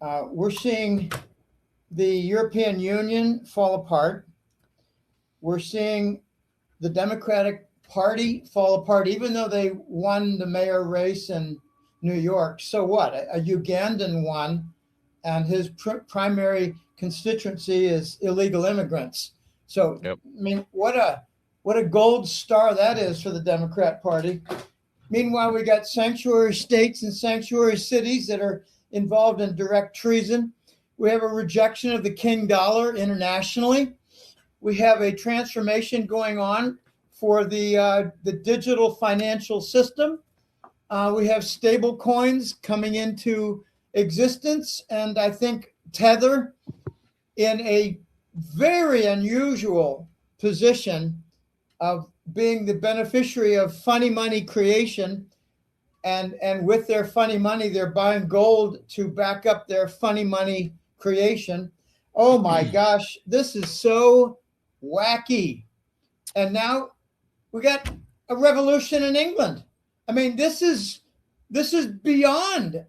We're seeing the European Union fall apart. We're seeing the Democratic Party fall apart, even though they won the mayor race in New York. So what? A Ugandan won, and his primary constituency is illegal immigrants. So, Yep. I mean, what a gold star that is for the Democrat Party. Meanwhile, we got sanctuary states and sanctuary cities that are involved in direct treason. We have a rejection of the king dollar internationally. We have a transformation going on for the digital financial system. We have stable coins coming into existence, and I think Tether in a very unusual position of being the beneficiary of funny money creation, and with their funny money, they're buying gold to back up their funny money creation. Oh my gosh, this is so wacky. And now we got a revolution in England. I mean, this is beyond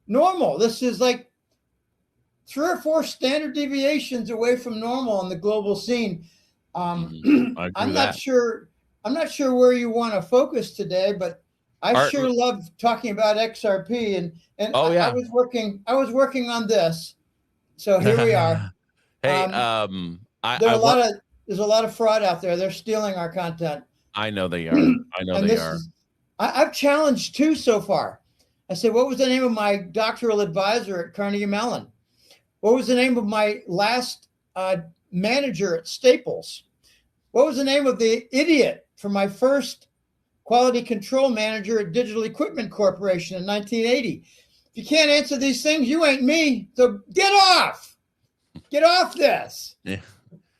normal. This is like 3 or 4 standard deviations away from normal on the global scene. I'm not sure where you want to focus today, but I sure love talking about XRP, and oh, yeah. I was working on this. So here we are. Hey, there's a lot of fraud out there. They're stealing our content. I know they are. I know they are. I've challenged 2 so far. I said, what was the name of my doctoral advisor at Carnegie Mellon? What was the name of my last manager at Staples? What was the name of the idiot for my first quality control manager at Digital Equipment Corporation in 1980? If you can't answer these things, you ain't me. So get off this. Yeah.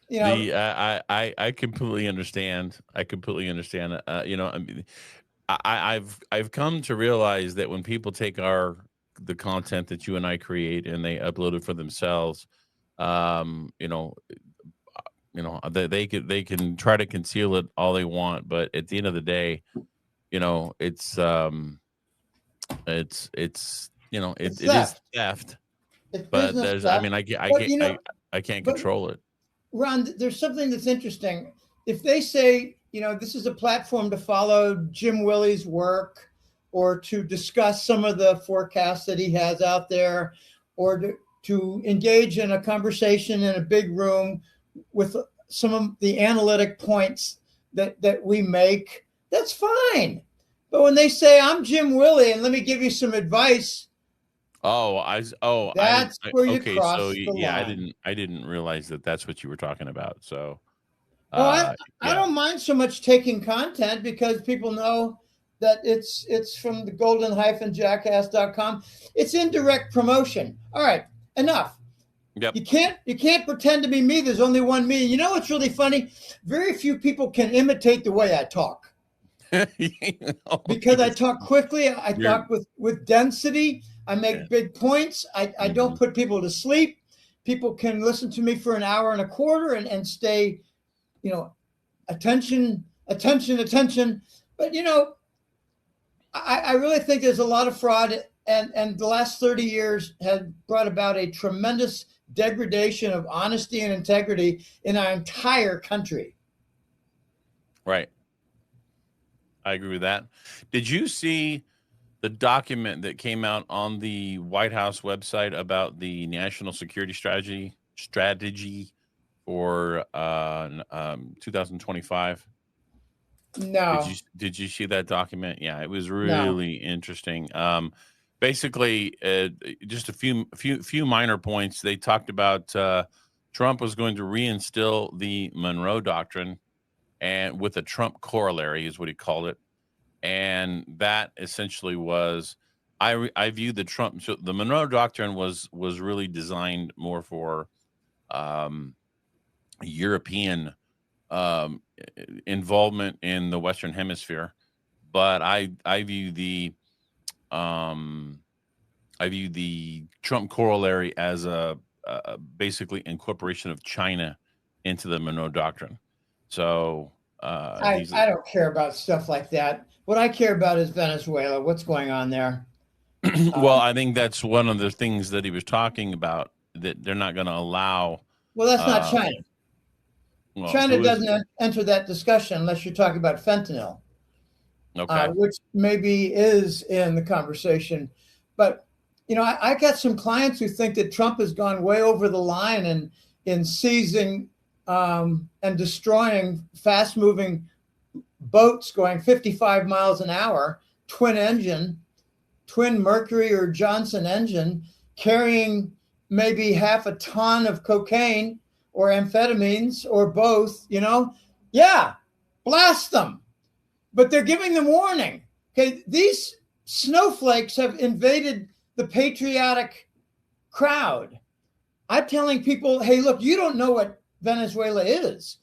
You know, I completely understand. I mean, I've come to realize that when people take the content that you and I create and they upload it for themselves, they can try to conceal it all they want, but at the end of the day, it's theft. But there's, theft. I mean, I can't control it. Ron, there's something that's interesting. If they say, this is a platform to follow Jim Willie's work, or to discuss some of the forecasts that he has out there, or to engage in a conversation in a big room with some of the analytic points that we make, that's fine. But when they say, I'm Jim Willie and let me give you some advice, that's where you cross the line. I didn't realize that that's what you were talking about. So, I don't mind so much taking content, because people know that it's from the golden-jackass.com. It's indirect promotion. All right, enough. Yep. You can't pretend to be me. There's only one me. You know what's really funny? Very few people can imitate the way I talk. Because I talk quickly. I talk with density. I make big points. I don't put people to sleep. People can listen to me for an hour and a quarter and stay, attention. But, I really think there's a lot of fraud, and the last 30 years have brought about a tremendous degradation of honesty and integrity in our entire country. Right. I agree with that. Did you see the document that came out on the White House website about the national security strategy for 2025? No. Did you see that document? Yeah, it was really interesting. Basically, just a few minor points. They talked about Trump was going to reinstill the Monroe Doctrine, and with a Trump corollary is what he called it. And that essentially was, I view the Trump. So the Monroe Doctrine was really designed more for European involvement in the Western Hemisphere, but I view the Trump corollary as a basically incorporation of China into the Monroe Doctrine. So I don't care about stuff like that. What I care about is Venezuela. What's going on there? Well, I think that's one of the things that he was talking about, that they're not going to allow. Well, that's not China. Well, China doesn't enter that discussion unless you're talking about fentanyl, which maybe is in the conversation. But, I got some clients who think that Trump has gone way over the line in seizing and destroying fast-moving boats going 55 miles an hour, twin Mercury or Johnson engine, carrying maybe half a ton of cocaine or amphetamines or both, yeah, blast them. But they're giving them warning. Okay, these snowflakes have invaded the patriotic crowd. I'm telling people, hey, look, you don't know what Venezuela is.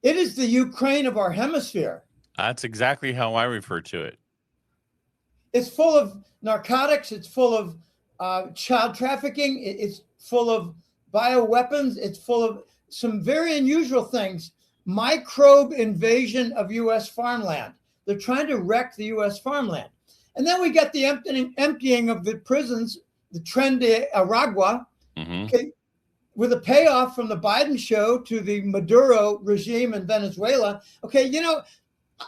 It is the Ukraine of our hemisphere. That's exactly how I refer to it. It's full of narcotics. It's full of child trafficking. It's full of bioweapons. It's full of some very unusual things. Microbe invasion of U.S. farmland. They're trying to wreck the U.S. farmland. And then we got the emptying of the prisons, the Tren de Aragua, okay, with a payoff from the Biden show to the Maduro regime in Venezuela. Okay,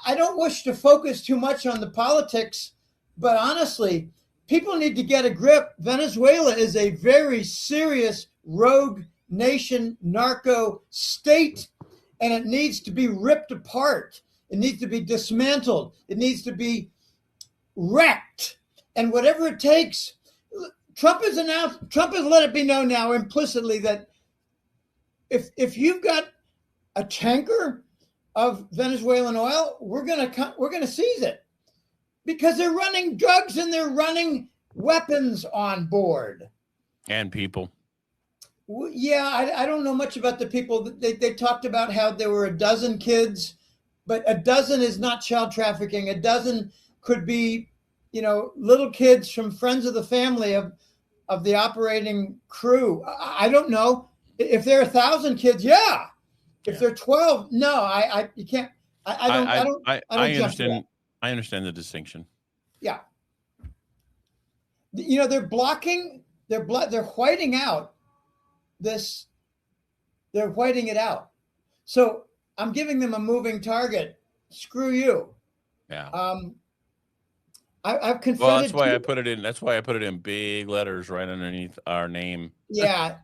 I don't wish to focus too much on the politics, but honestly, people need to get a grip. Venezuela is a very serious rogue nation, narco state, and it needs to be ripped apart. It needs to be dismantled. It needs to be wrecked. And whatever it takes, Trump has let it be known now implicitly that if you've got a tanker of Venezuelan oil, we're gonna seize it, because they're running drugs and they're running weapons on board. And people. Yeah, I don't know much about the people. They talked about how there were a dozen kids, but a dozen is not child trafficking. A dozen could be, little kids from friends of the family of the operating crew. I don't know. If there are 1,000 kids, yeah. If they're 12, no, you can't. I understand. I understand the distinction. Yeah. They're blocking. They're whiting out this. They're whiting it out. So I'm giving them a moving target. Screw you. Yeah. I've confronted. Well, that's why I put it in. That's why I put it in big letters right underneath our name. Yeah.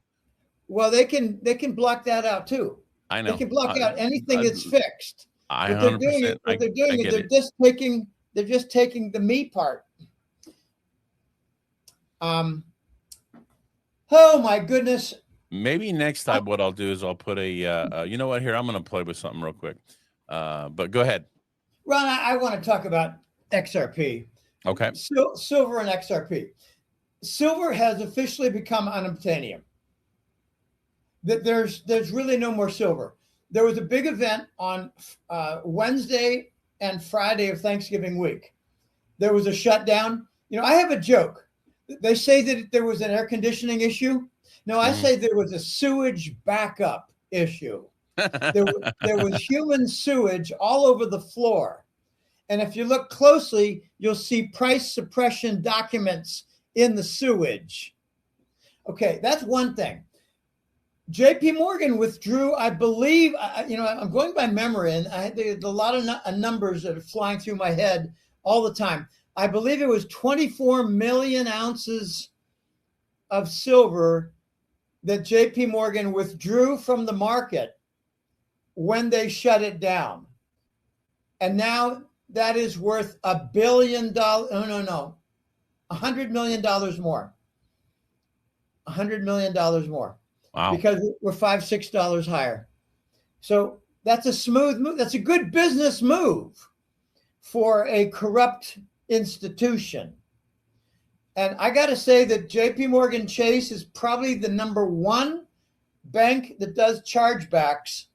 Well, they can block that out too. I know. They can block out anything that's fixed. What they're doing is they're just taking the me part. Oh my goodness. Maybe next time what I'll do is I'll put you know what, here, I'm going to play with something real quick. But go ahead. Ron, I want to talk about XRP. Okay. Silver and XRP. Silver has officially become unobtainium. There's really no more silver. There was a big event on Wednesday and Friday of Thanksgiving week. There was a shutdown. I have a joke. They say that there was an air conditioning issue. No, I say there was a sewage backup issue. There was human sewage all over the floor. And if you look closely, you'll see price suppression documents in the sewage. Okay, that's one thing. JP Morgan withdrew, I believe, I'm going by memory, and there's a lot of numbers that are flying through my head all the time. I believe it was 24 million ounces of silver that JP Morgan withdrew from the market when they shut it down. And now that is worth $1 billion. No. $100 million more. $100 million more. Wow. Because we're $5-6 higher. So that's a smooth move. That's a good business move for a corrupt institution. And I got to say that JP Morgan Chase is probably the number one bank that does chargebacks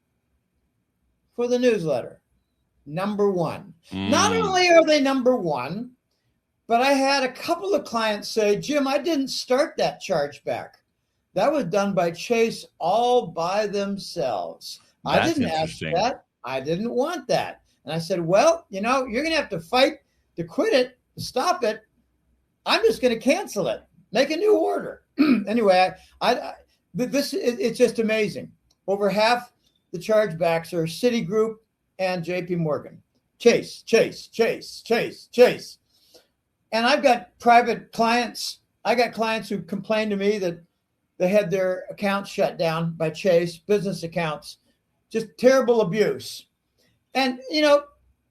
for the newsletter. Number one. Not only are they number one, but I had a couple of clients say, Jim, I didn't start that chargeback. That was done by Chase all by themselves. I didn't ask that. I didn't want that. And I said, well, you're going to have to fight to quit it, to stop it. I'm just going to cancel it, make a new order. Anyway, it's just amazing. Over half the chargebacks are Citigroup and JP Morgan. Chase. And I've got private clients. I got clients who complained to me that they had their accounts shut down by Chase, business accounts, just terrible abuse. And,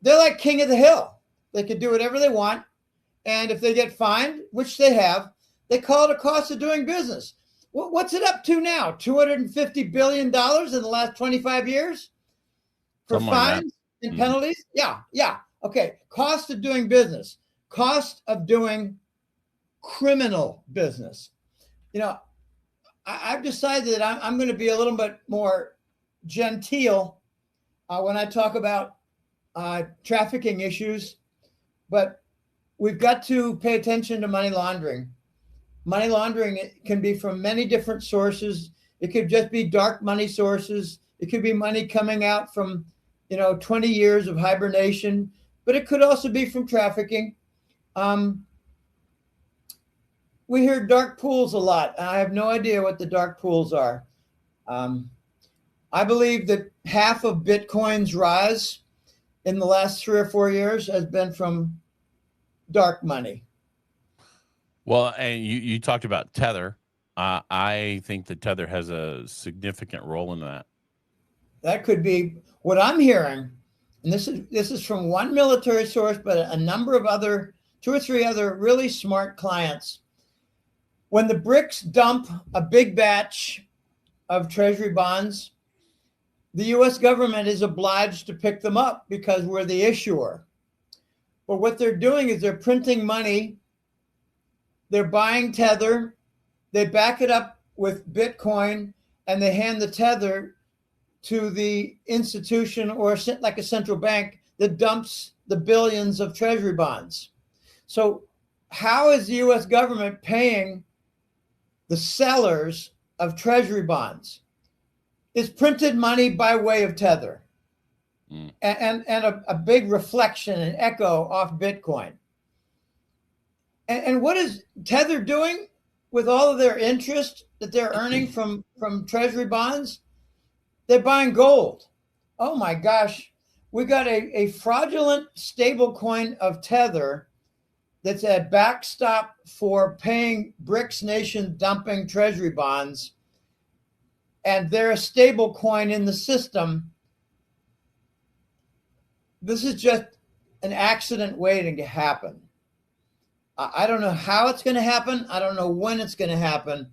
they're like king of the hill. They could do whatever they want. And if they get fined, which they have, they call it a cost of doing business. What's it up to now? $250 billion in the last 25 years for something fines and penalties? Yeah. Okay. Cost of doing business. Cost of doing criminal business. I've decided that I'm going to be a little bit more genteel when I talk about trafficking issues, but we've got to pay attention to money laundering. Money laundering can be from many different sources. It could just be dark money sources. It could be money coming out from, 20 years of hibernation, but it could also be from trafficking. We hear dark pools a lot. I have no idea what the dark pools are. I believe that half of Bitcoin's rise in the last 3 or 4 years has been from dark money. Well, and you talked about Tether. I think that Tether has a significant role in that. That could be what I'm hearing. And this is from one military source, but a number of other, 2 or 3 other really smart clients. When the BRICS dump a big batch of treasury bonds, the U.S. government is obliged to pick them up because we're the issuer. But what they're doing is they're printing money, they're buying Tether, they back it up with Bitcoin, and they hand the Tether to the institution or like a central bank that dumps the billions of treasury bonds. So how is the U.S. government paying the sellers of treasury bonds? It's printed money by way of Tether and a big reflection and echo off Bitcoin. And what is Tether doing with all of their interest that they're earning from treasury bonds? They're buying gold. Oh my gosh. We got a fraudulent stable coin of Tether that's a backstop for paying BRICS nation dumping treasury bonds. And they're a stable coin in the system. This is just an accident waiting to happen. I don't know how it's going to happen. I don't know when it's going to happen.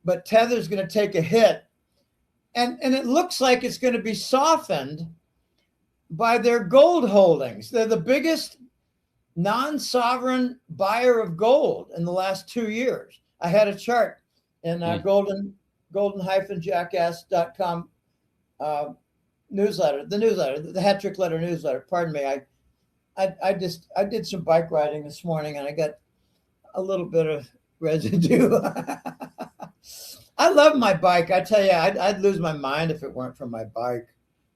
But Tether's going to take a hit. And it looks like it's going to be softened by their gold holdings. They're the biggest non-sovereign buyer of gold in the last 2 years. I had a chart in golden-jackass.com newsletter, the Hat Trick Letter newsletter. Pardon me. I did some bike riding this morning and I got a little bit of residue. I love my bike. I tell you, I'd lose my mind if it weren't for my bike.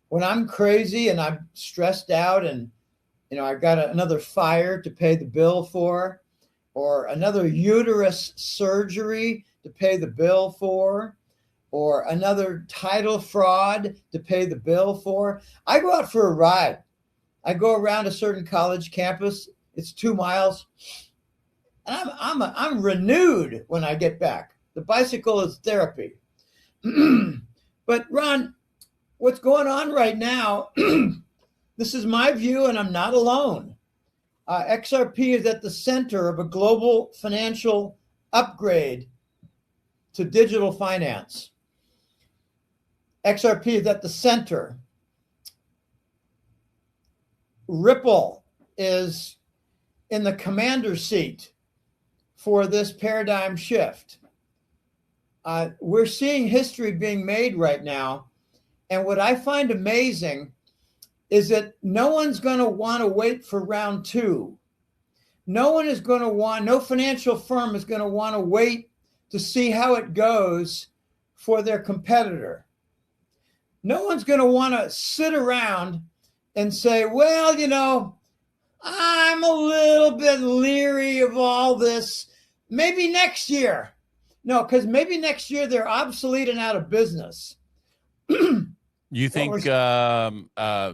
When I'm crazy and I'm stressed out and, I got another fire to pay the bill for, or another uterus surgery to pay the bill for, or another title fraud to pay the bill for, I go out for a ride. I go around a certain college campus. It's 2 miles. And I'm renewed when I get back. The bicycle is therapy. But Ron, what's going on right now, this is my view and I'm not alone. XRP is at the center of a global financial upgrade to digital finance. XRP is at the center. Ripple is in the commander's seat for this paradigm shift. We're seeing history being made right now. And what I find amazing is that no one's going to want to wait for round 2. No financial firm is going to want to wait to see how it goes for their competitor. No one's going to want to sit around and say, well, I'm a little bit leery of all this. Maybe next year. No, because maybe next year they're obsolete and out of business. You think so I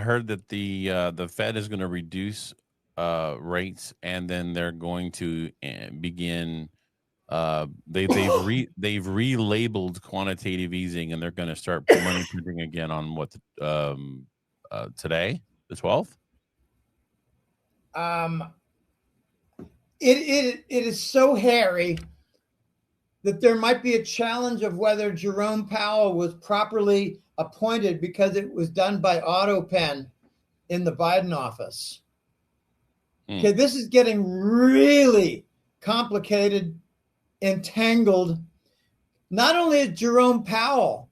heard that the Fed is going to reduce rates, and then they're going to begin they've relabeled quantitative easing, and they're going to start money printing again on today, the 12th. It is so hairy that there might be a challenge of whether Jerome Powell was properly appointed because it was done by auto pen in the Biden office. Okay, this is getting really complicated, entangled. Not only is Jerome Powell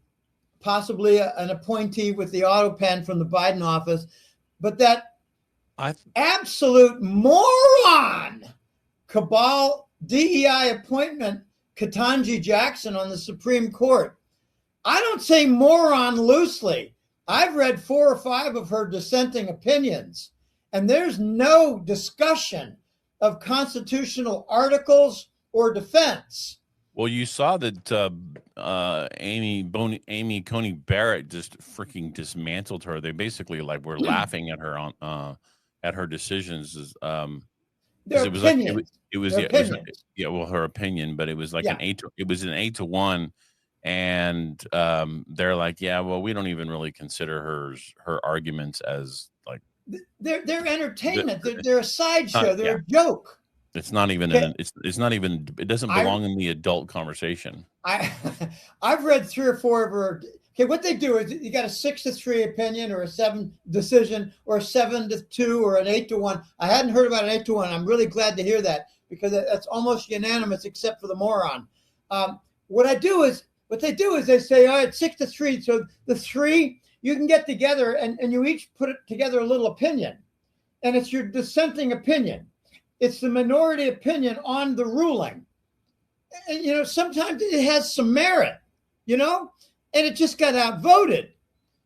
possibly an appointee with the auto pen from the Biden office, but that absolute moron cabal DEI appointment, Ketanji Jackson on the Supreme Court. I don't say moron loosely. I've read 4 or 5 of her dissenting opinions, and there's no discussion of constitutional articles or defense. Well, you saw that Amy Coney Barrett just freaking dismantled her. They basically were laughing at her on at her decisions. Their opinions. Her opinion, but it was like an 8-1, and they're like, yeah, well, we don't even really consider her arguments as like they're entertainment. They're a sideshow. They're a joke. It's not even it's not even, it doesn't belong in the adult conversation. I've read 3 or 4 of her. Okay, what they do is you got a 6-3 opinion, or a 7 decision, or a 7-2, or an 8-1. I hadn't heard about an 8-1. I'm really glad to hear that, because that's almost unanimous except for the moron. What they do is they say, all right, 6-3. So the 3, you can get together and you each put it together a little opinion, and it's your dissenting opinion. It's the minority opinion on the ruling. And, sometimes it has some merit, and it just got outvoted.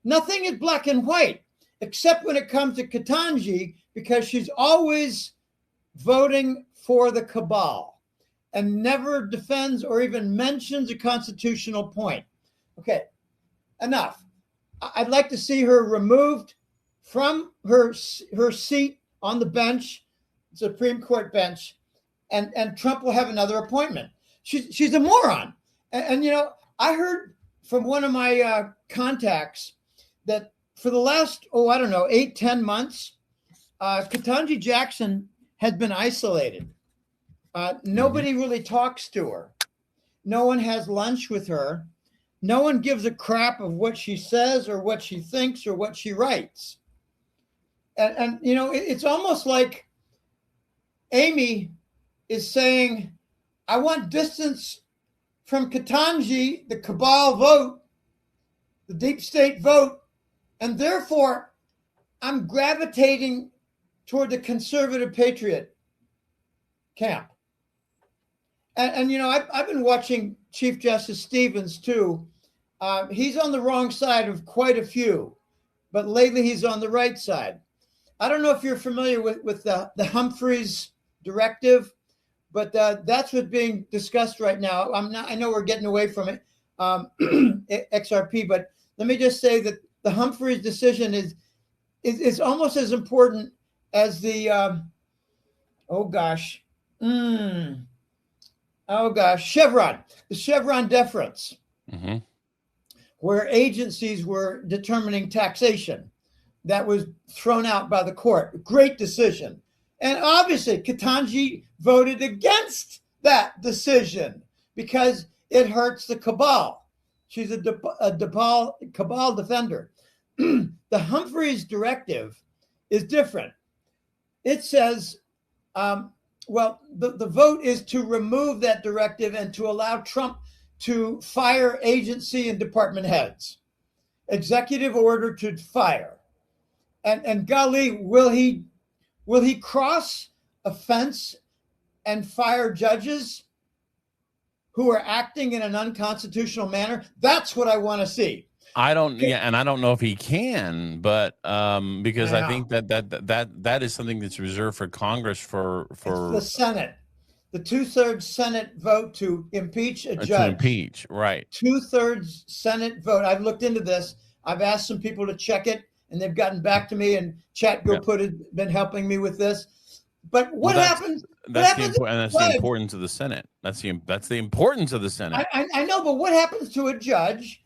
Nothing is black and white, except when it comes to Ketanji, because she's always voting for the cabal and never defends or even mentions a constitutional point. Okay, enough. I'd like to see her removed from her seat on the bench, Supreme Court bench, and Trump will have another appointment. She's a moron. And I heard from one of my contacts that for the last, 8-10 months, Ketanji Jackson has been isolated. Nobody really talks to her. No one has lunch with her. No one gives a crap of what she says or what she thinks or what she writes. And it's almost like Amy is saying, I want distance from Ketanji, the cabal vote, the deep state vote, and therefore I'm gravitating toward the conservative patriot camp. And I've been watching Chief Justice Stevens too. He's on the wrong side of quite a few, but lately he's on the right side. I don't know if you're familiar with the Humphreys directive, but that's what's being discussed right now. I know we're getting away from it, XRP, but let me just say that the Humphreys decision is almost as important as the Chevron, the Chevron deference, where agencies were determining taxation. That was thrown out by the court. Great decision. And obviously, Ketanji voted against that decision because it hurts the cabal. She's a cabal defender. The Humphreys directive is different. It says, the vote is to remove that directive and to allow Trump to fire agency and department heads. Executive order to fire. And golly, will he cross a fence and fire judges who are acting in an unconstitutional manner? That's what I want to see. I don't, yeah, and I don't know if he can, but because I Yeah. think that is something that's reserved for Congress It's the Senate. The 2/3 Senate vote to impeach a to judge. impeach, right? 2/3 Senate vote. I've looked into this. I've asked some people to check it, and they've gotten back to me. And Yeah. been helping me with this. But Well, what happens? What that's the happens? important. That's the importance of the Senate. That's the importance of the Senate. I know, but what happens to a judge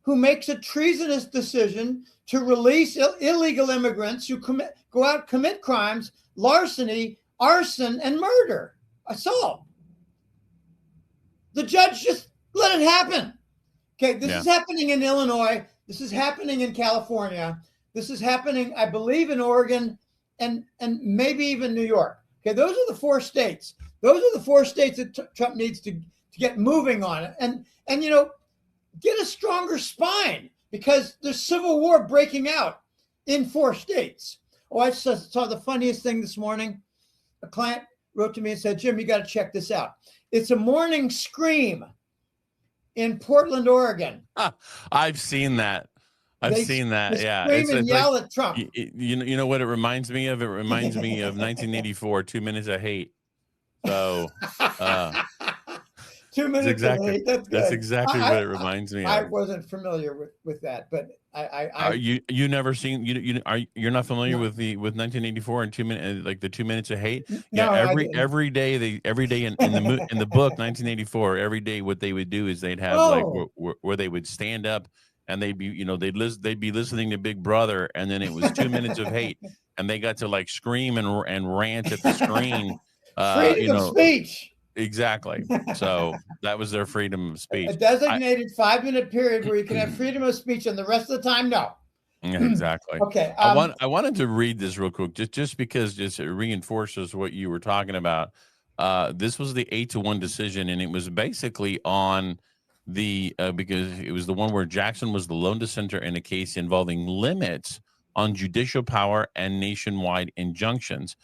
who makes a treasonous decision to release illegal immigrants who go out commit crimes, larceny, arson, and murder, assault? The judge just let it happen. Okay, this is happening in Illinois. This is happening in California. This is happening, I believe, in Oregon and maybe even New York. Okay, those are the 4 states. Those are the 4 states that Trump needs to get moving on it. And get a stronger spine, because there's civil war breaking out in 4 states. Oh, I saw the funniest thing this morning. A client wrote to me and said, Jim, you got to check this out. It's a morning scream in Portland, Oregon. I've seen that. I've seen that. Yeah, scream and yell at Trump. You know what it reminds me of? It reminds me of 1984, 2 Minutes of Hate. So 2 minutes of hate. That's good. That's exactly what it reminds me of. I wasn't familiar with that, but you never seen you're not familiar with 1984 and 2 minutes, like the 2 minutes of hate? No, every day in the book 1984, every day what they would do is they'd have where they would stand up and they'd be they'd be listening to Big Brother, and then it was 2 minutes of hate, and they got to like scream and rant at the screen. Freedom of speech. Exactly. So that was their freedom of speech. A designated 5-minute period where you can have freedom of speech, and the rest of the time, no. Exactly. Okay. I wanted to read this real quick, just because it reinforces what you were talking about. This was the 8-1 decision, and it was basically on the because it was the one where Jackson was the lone dissenter in a case involving limits on judicial power and nationwide injunctions.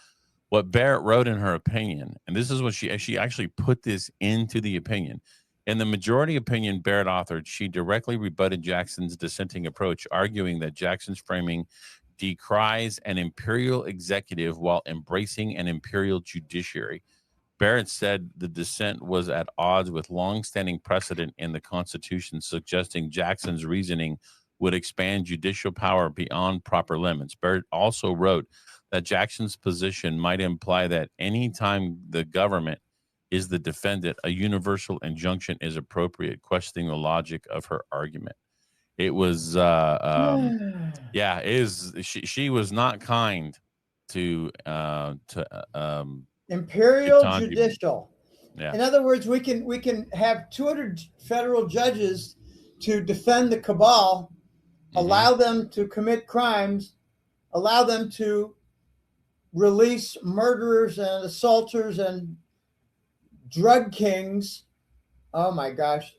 What Barrett wrote in her opinion, and this is what she actually put this into the opinion. In the majority opinion Barrett authored, she directly rebutted Jackson's dissenting approach, arguing that Jackson's framing decries an imperial executive while embracing an imperial judiciary. Barrett said the dissent was at odds with long-standing precedent in the Constitution, suggesting Jackson's reasoning would expand judicial power beyond proper limits. Barrett also wrote that Jackson's position might imply that any time the government is the defendant, a universal injunction is appropriate, questioning the logic of her argument. It was, she was not kind to imperial judicial. Yeah. In other words, we can have 200 federal judges to defend the cabal, allow them to commit crimes, allow them to release murderers and assaulters and drug kings. Oh my gosh.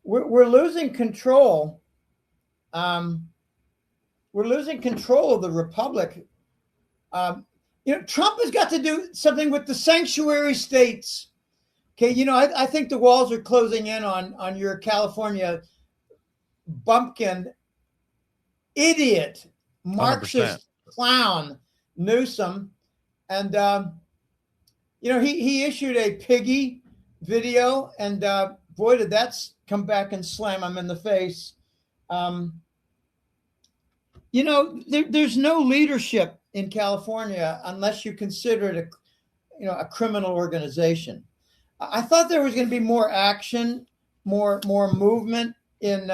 We're losing control. We're losing control of the republic. Trump has got to do something with the sanctuary states. Okay, I think the walls are closing in on your California bumpkin idiot, Marxist 100%. clown Newsom. And he issued a piggy video, and boy, did that come back and slam him in the face. There's no leadership in California unless you consider it a criminal organization. I thought there was going to be more action, more movement in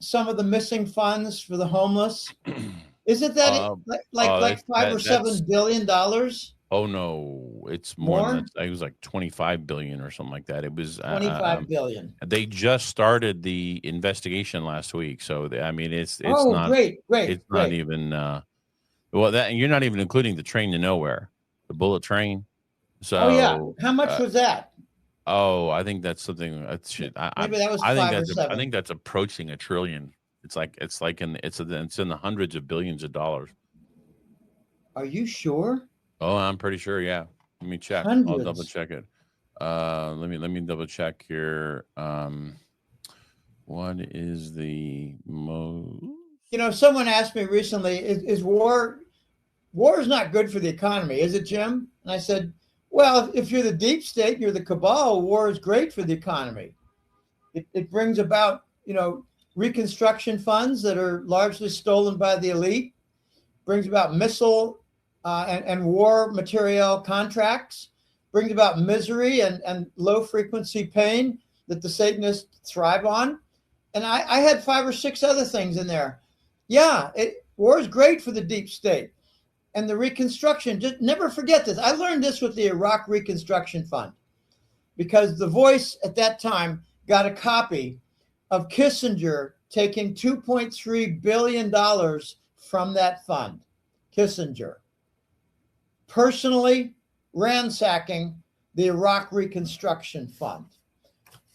some of the missing funds for the homeless. Isn't that like $5 or $7 billion? Oh no, it's more than that. It was like 25 billion or something like that. It was 25 billion. They just started the investigation last week, so it's not great. It's not even and you're not even including the train to nowhere, the bullet train. So how much was that? I think that's something that should. Maybe that was 5 or 7. I think that's approaching $1 trillion. It's in the hundreds of billions of dollars. Are you sure? Oh, I'm pretty sure. Yeah. Let me check. Hundreds. I'll double check it. Let me double check here. What is the most? Someone asked me recently, is war is not good for the economy, is it, Jim? And I said, well, if you're the deep state, you're the cabal, war is great for the economy. It brings about, reconstruction funds that are largely stolen by the elite, brings about missile and war material contracts, brings about misery and low frequency pain that the Satanists thrive on. And I had 5 or 6 other things in there. Yeah, war is great for the deep state. And the reconstruction, just never forget this. I learned this with the Iraq Reconstruction Fund because The Voice at that time got a copy of Kissinger taking $2.3 billion from that fund. Kissinger personally ransacking the Iraq Reconstruction Fund.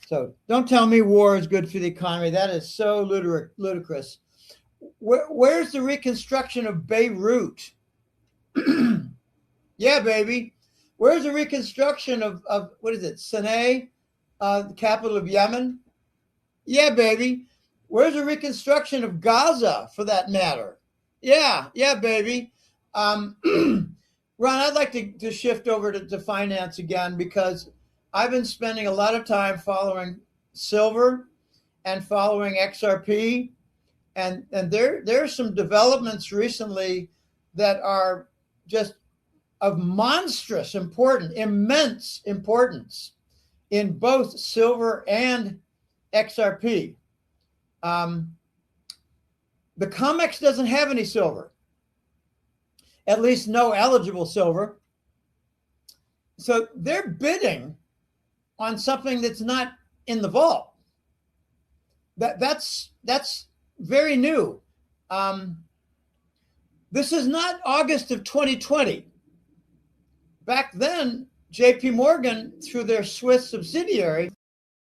So don't tell me war is good for the economy. That is so ludicrous. Where's the reconstruction of Beirut? Yeah, baby. Where's the reconstruction of what is it, Sana'a, the capital of Yemen? Yeah, baby. Where's the reconstruction of Gaza, for that matter? Yeah, baby. Ron, I'd like to shift over to finance again because I've been spending a lot of time following silver and following XRP, and there are some developments recently that are just of monstrous immense importance in both silver and XRP. The COMEX doesn't have any silver, at least no eligible silver. So they're bidding on something that's not in the vault. That's very new. This is not August of 2020. Back then, JP Morgan, through their Swiss subsidiary,